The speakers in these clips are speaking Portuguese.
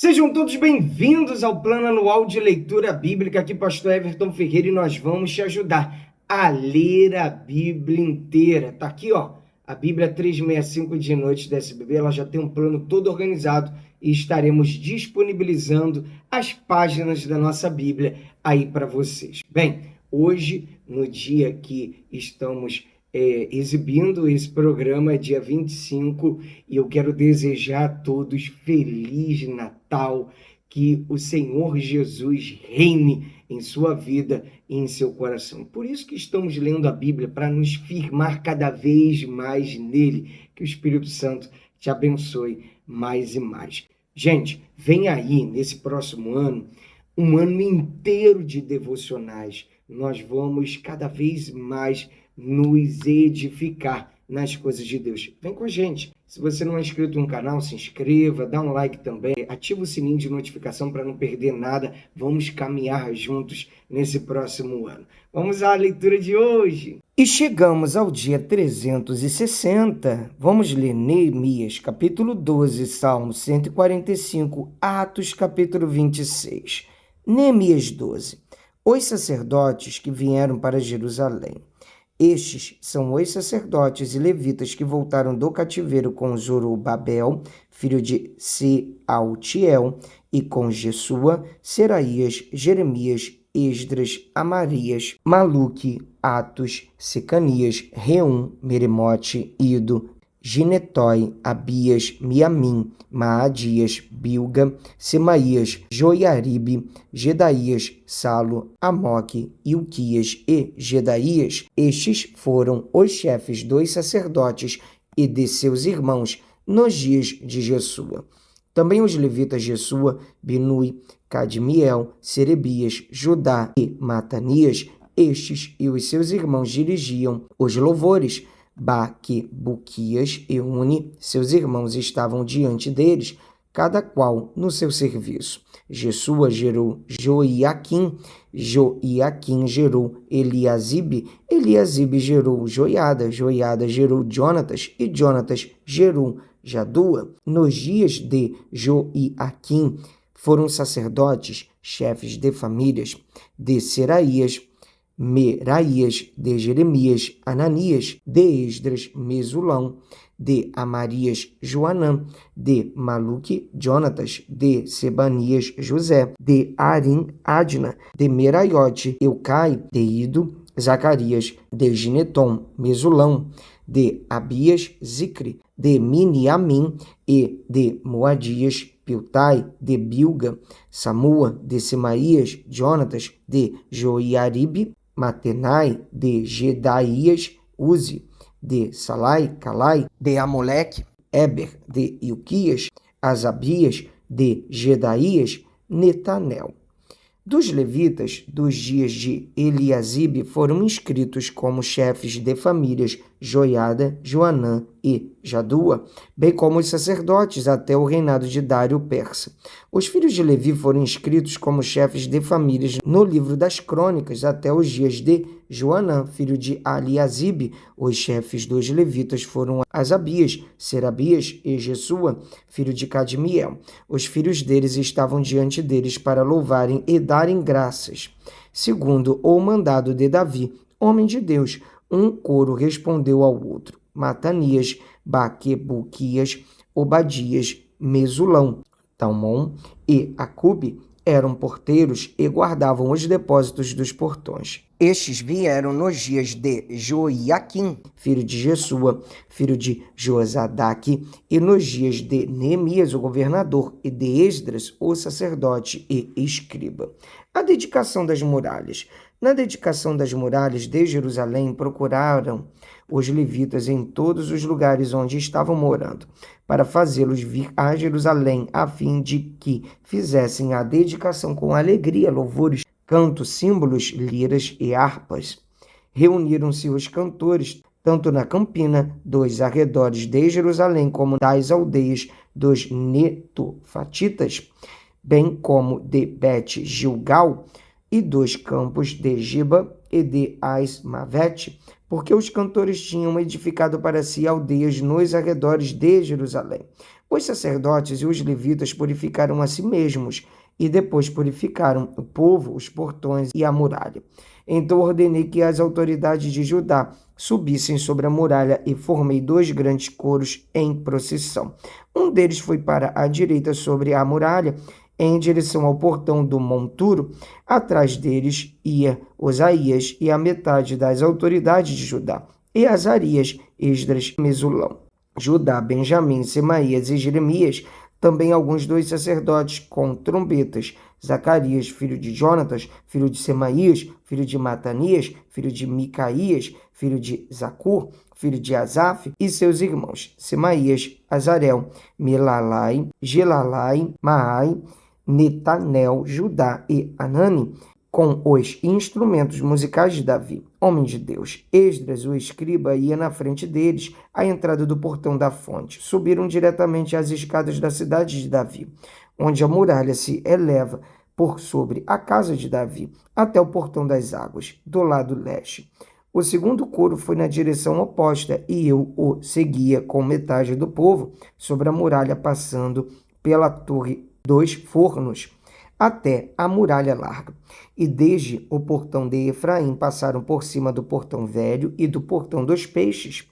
Sejam todos bem-vindos ao Plano Anual de Leitura Bíblica. Aqui, Pastor Everton Ferreira, e nós vamos te ajudar a ler a Bíblia inteira. Tá aqui, ó, a Bíblia 365 de noite da SBB. Ela já tem um plano todo organizado e estaremos disponibilizando as páginas da nossa Bíblia aí para vocês. Bem, hoje, no dia que estamos exibindo esse programa, é dia 25, e eu quero desejar a todos Feliz Natal, que o Senhor Jesus reine em sua vida e em seu coração. Por isso que estamos lendo a Bíblia, para nos firmar cada vez mais nele. Que o Espírito Santo te abençoe mais e mais. Gente, vem aí, nesse próximo ano, um ano inteiro de devocionais. Nós vamos cada vez mais nos edificar nas coisas de Deus. Vem com a gente. Se você não é inscrito no canal, se inscreva, dá um like também, ativa o sininho de notificação para não perder nada. Vamos caminhar juntos nesse próximo ano. Vamos à leitura de hoje. E chegamos ao dia 360. Vamos ler Neemias, capítulo 12, Salmo 145, Atos, capítulo 26. Neemias 12. Os sacerdotes que vieram para Jerusalém. Estes são os sacerdotes e levitas que voltaram do cativeiro com Zorobabel, filho de Sealtiel, e com Jesua, Seraías, Jeremias, Esdras, Amarias, Maluque, Atos, Secanias, Reum, Meremote, Ido, Ginetói, Abias, Miamim, Maadias, Bilga, Semaías, Joiaribe, Gedaías, Salo, Amoque, Ilquias e Gedaías. Estes foram os chefes dos sacerdotes e de seus irmãos nos dias de Jesua. Também os levitas Jesua, Binui, Cadmiel, Serebias, Judá e Matanias, estes e os seus irmãos dirigiam os louvores. Buquias e Uni, seus irmãos, estavam diante deles, cada qual no seu serviço. Jesua gerou Joiaquim, Joiaquim gerou Eliasibe, Eliasibe gerou Joiada, Joiada gerou Jonatas, e Jonatas gerou Jadua. Nos dias de Joiaquim foram sacerdotes, chefes de famílias, de Seraías, Meraías, de Jeremias, Ananias, de Esdras, Mesulão, de Amarias, Joanã, de Maluque, Jonatas, de Sebanias, José, de Arim, Adna, de Meraiote, Eucai, de Ido, Zacarias, de Gineton, Mesulão, de Abias, Zicre, de Miniamim e de Moadias, Piltai, de Bilga, Samua, de Semaías, Jonatas, de Joiaribe, Matenai, de Gedaías, Uzi, de Salai, Calai, de Amoleque, Eber, de Ilquias, Asabias, de Gedaías, Netanel. Dos levitas dos dias de Eliasibe foram inscritos como chefes de famílias Joiada, Joanã e Jadua, bem como os sacerdotes até o reinado de Dário Persa. Os filhos de Levi foram inscritos como chefes de famílias no livro das crônicas até os dias de Joanã, filho de Eliasibe. Os chefes dos levitas foram Asabias, Serabias e Jesua, filho de Cadmiel. Os filhos deles estavam diante deles para louvarem e darem graças. Segundo o mandado de Davi, homem de Deus, um coro respondeu ao outro. Matanias, Baquebuquias, Obadias, Mesulão, Talmon e Acube eram porteiros e guardavam os depósitos dos portões. Estes vieram nos dias de Joiaquim, filho de Jesua, filho de Josadaque, e nos dias de Neemias, o governador, e de Esdras, o sacerdote e escriba. A dedicação das muralhas. Na dedicação das muralhas de Jerusalém, procuraram os levitas em todos os lugares onde estavam morando, para fazê-los vir a Jerusalém, a fim de que fizessem a dedicação com alegria, louvores, cantos, símbolos, liras e harpas. Reuniram-se os cantores, tanto na campina dos arredores de Jerusalém, como das aldeias dos netofatitas, bem como de Bet-Gilgal, e dos campos de Giba e de Asmavete, porque os cantores tinham edificado para si aldeias nos arredores de Jerusalém. Os sacerdotes e os levitas purificaram a si mesmos, e depois purificaram o povo, os portões e a muralha. Então ordenei que as autoridades de Judá subissem sobre a muralha e formei 2 grandes coros em procissão. Um deles foi para a direita sobre a muralha, em direção ao portão do monturo. Atrás deles ia Osaías e a metade das autoridades de Judá, e Azarias, Esdras, Mesulão, Judá, Benjamim, Semaías e Jeremias, também alguns 2 sacerdotes com trombetas, Zacarias, filho de Jonatas, filho de Semaías, filho de Matanias, filho de Micaías, filho de Zacur, filho de Asaf, e seus irmãos, Semaías, Azarel, Melalai, Gelalai, Maai, Netanel, Judá e Anani, com os instrumentos musicais de Davi, homem de Deus. Esdras, o escriba, ia na frente deles, à entrada do portão da fonte. Subiram diretamente às escadas da cidade de Davi, onde a muralha se eleva por sobre a casa de Davi, até o portão das águas, do lado leste. O segundo coro foi na direção oposta, e eu o seguia com metade do povo sobre a muralha, passando pela torre dos fornos até a muralha larga. E desde o portão de Efraim passaram por cima do portão velho e do portão dos peixes,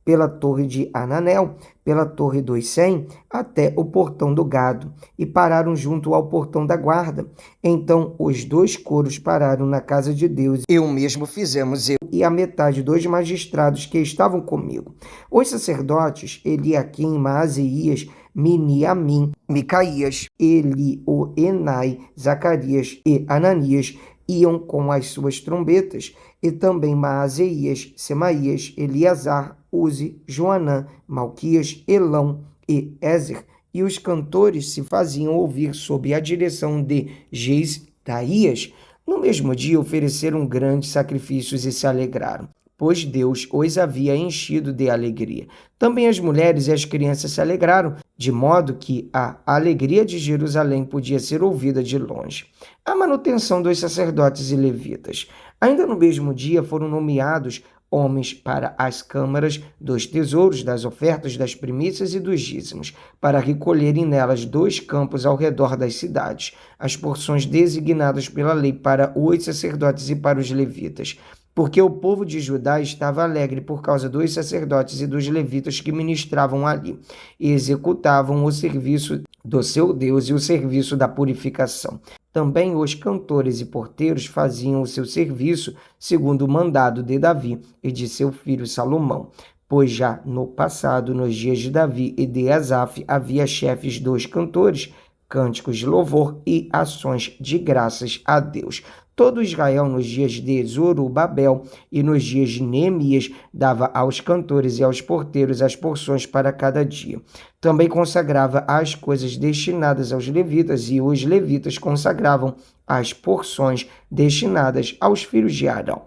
pela torre de Ananel, pela torre dos 100, até o portão do gado, e pararam junto ao portão da guarda. Então os 2 coros pararam na casa de Deus. Eu mesmo fizemos, eu e a metade dos magistrados que estavam comigo. Os sacerdotes Eliaquim, Maazeias, Miniamim, Micaías, Elioenai, Zacarias e Ananias iam com as suas trombetas, e também Maazeias, Semaías, Eleazar, Uzi, Joanã, Malquias, Elão e Ézer, e os cantores se faziam ouvir sob a direção de Jesdaías. No mesmo dia ofereceram grandes sacrifícios e se alegraram, pois Deus os havia enchido de alegria. Também as mulheres e as crianças se alegraram, de modo que a alegria de Jerusalém podia ser ouvida de longe. A manutenção dos sacerdotes e levitas. Ainda no mesmo dia foram nomeados homens para as câmaras dos tesouros, das ofertas, das primícias e dos dízimos, para recolherem nelas 2 campos ao redor das cidades, as porções designadas pela lei para os sacerdotes e para os levitas, porque o povo de Judá estava alegre por causa dos sacerdotes e dos levitas que ministravam ali, e executavam o serviço do seu Deus e o serviço da purificação. Também os cantores e porteiros faziam o seu serviço segundo o mandado de Davi e de seu filho Salomão, pois já no passado, nos dias de Davi e de Asaf, havia chefes dos cantores, cânticos de louvor e ações de graças a Deus. Todo Israel, nos dias de Zorobabel e nos dias de Neemias, dava aos cantores e aos porteiros as porções para cada dia. Também consagrava as coisas destinadas aos levitas, e os levitas consagravam as porções destinadas aos filhos de Arão.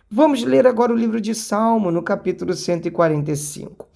Vamos ler agora o livro de Salmo, no capítulo 145.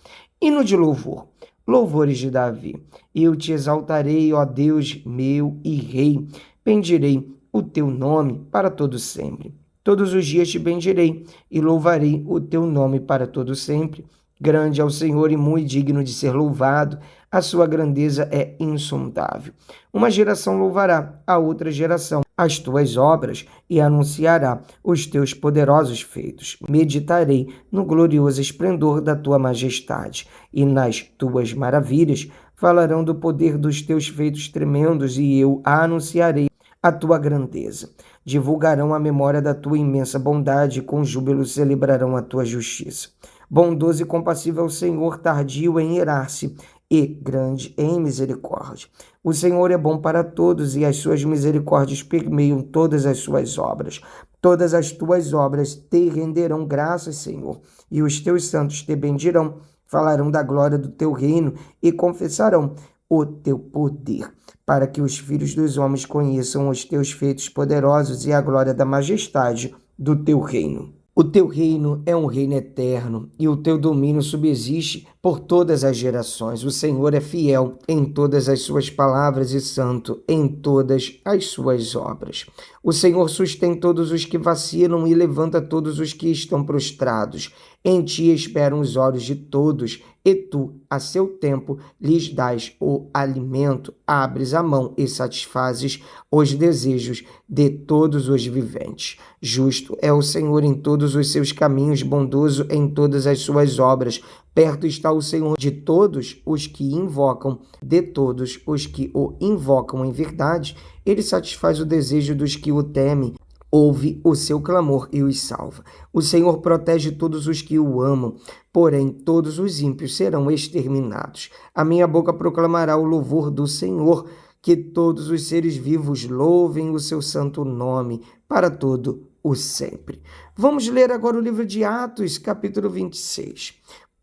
Hino de louvor. Louvores de Davi. Eu te exaltarei, ó Deus meu e Rei. Bendirei o teu nome para todo sempre. Todos os dias te bendirei e louvarei o teu nome para todo sempre. Grande é o Senhor e muito digno de ser louvado. A sua grandeza é insondável. Uma geração louvará a outra geração as tuas obras e anunciará os teus poderosos feitos. Meditarei no glorioso esplendor da tua majestade, e nas tuas maravilhas falarão do poder dos teus feitos tremendos, e eu anunciarei a tua grandeza. Divulgarão a memória da tua imensa bondade, e com júbilo celebrarão a tua justiça. Bondoso e compassivo é o Senhor, tardio em irar-se e grande em misericórdia. O Senhor é bom para todos, e as suas misericórdias permeiam todas as suas obras. Todas as tuas obras te renderão graças, Senhor, e os teus santos te bendirão. Falarão da glória do teu reino e confessarão o teu poder, para que os filhos dos homens conheçam os teus feitos poderosos e a glória da majestade do teu reino. O teu reino é um reino eterno, e o teu domínio subsiste por todas as gerações. O Senhor é fiel em todas as suas palavras e santo em todas as suas obras. O Senhor sustém todos os que vacilam e levanta todos os que estão prostrados. Em ti esperam os olhos de todos, e tu, a seu tempo, lhes dás o alimento, abres a mão e satisfazes os desejos de todos os viventes. Justo é o Senhor em todos os seus caminhos, bondoso em todas as suas obras. Perto está o Senhor de todos os que invocam, de todos os que o invocam em verdade. Ele satisfaz o desejo dos que o temem. Ouve o seu clamor e os salva. O Senhor protege todos os que o amam, porém todos os ímpios serão exterminados. A minha boca proclamará o louvor do Senhor, que todos os seres vivos louvem o seu santo nome para todo o sempre. Vamos ler agora o livro de Atos, capítulo 26.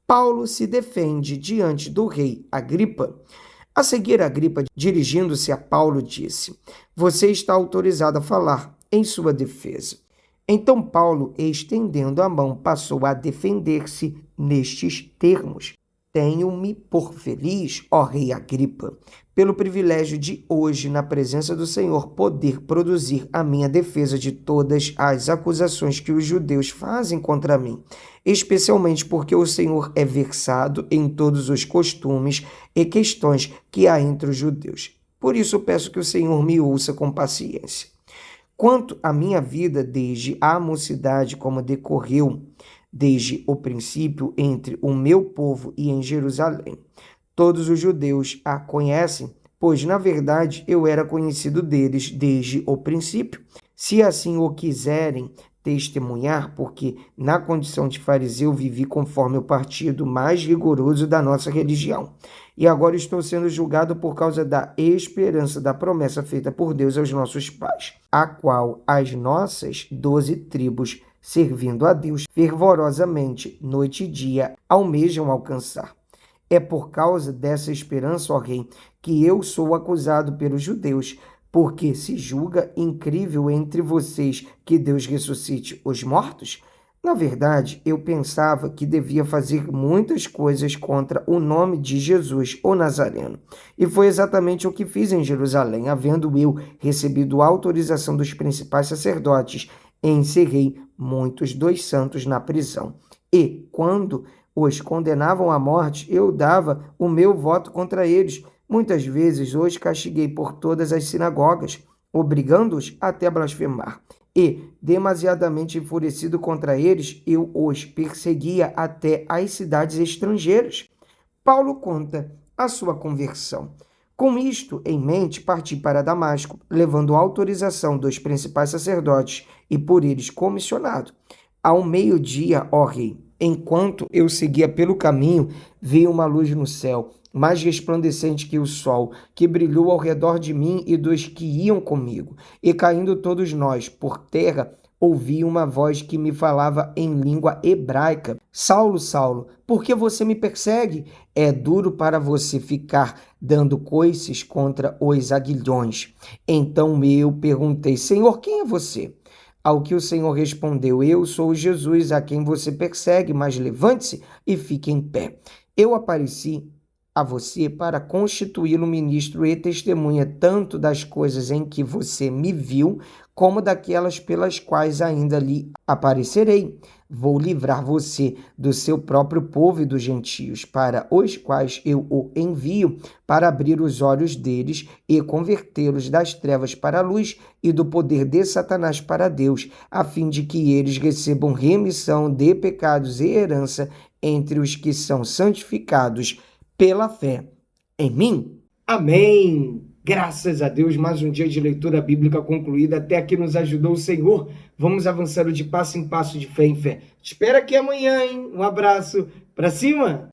Paulo se defende diante do rei Agripa. A seguir, Agripa, dirigindo-se a Paulo, disse: Você está autorizado a falar em sua defesa. Então Paulo, estendendo a mão, passou a defender-se nestes termos: Tenho-me por feliz, ó rei Agripa, pelo privilégio de hoje, na presença do Senhor, poder produzir a minha defesa de todas as acusações que os judeus fazem contra mim, especialmente porque o Senhor é versado em todos os costumes e questões que há entre os judeus. Por isso peço que o Senhor me ouça com paciência. Quanto à minha vida desde a mocidade, como decorreu desde o princípio entre o meu povo e em Jerusalém, todos os judeus a conhecem, pois, na verdade, eu era conhecido deles desde o princípio. Se assim o quiserem testemunhar, porque na condição de fariseu vivi conforme o partido mais rigoroso da nossa religião. E agora estou sendo julgado por causa da esperança da promessa feita por Deus aos nossos pais, a qual as nossas 12 tribos, servindo a Deus fervorosamente, noite e dia, almejam alcançar. É por causa dessa esperança, ó rei, que eu sou acusado pelos judeus, porque se julga incrível entre vocês que Deus ressuscite os mortos? Na verdade, eu pensava que devia fazer muitas coisas contra o nome de Jesus, o Nazareno. E foi exatamente o que fiz em Jerusalém, havendo eu recebido a autorização dos principais sacerdotes, encerrei muitos dos santos na prisão. E, quando os condenavam à morte, eu dava o meu voto contra eles. Muitas vezes os castiguei por todas as sinagogas, obrigando-os até a blasfemar. E, demasiadamente enfurecido contra eles, eu os perseguia até as cidades estrangeiras. Paulo conta a sua conversão. Com isto em mente, parti para Damasco, levando a autorização dos principais sacerdotes e por eles comissionado. Ao meio-dia, ó rei, enquanto eu seguia pelo caminho, vi uma luz no céu, mais resplandecente que o sol, que brilhou ao redor de mim e dos que iam comigo. E caindo todos nós por terra, ouvi uma voz que me falava em língua hebraica: Saulo, Saulo, por que você me persegue? É duro para você ficar dando coices contra os aguilhões. Então eu perguntei: Senhor, quem é você? Ao que o Senhor respondeu: Eu sou Jesus, a quem você persegue, mas levante-se e fique em pé. Eu apareci a você para constituí-lo ministro e testemunha tanto das coisas em que você me viu, como daquelas pelas quais ainda lhe aparecerei. Vou livrar você do seu próprio povo e dos gentios, para os quais eu o envio, para abrir os olhos deles e convertê-los das trevas para a luz e do poder de Satanás para Deus, a fim de que eles recebam remissão de pecados e herança entre os que são santificados pela fé em mim. Amém. Graças a Deus, mais um dia de leitura bíblica concluída. Até aqui nos ajudou o Senhor. Vamos avançando de passo em passo, de fé em fé. Te espero aqui amanhã, hein? Um abraço. Pra cima!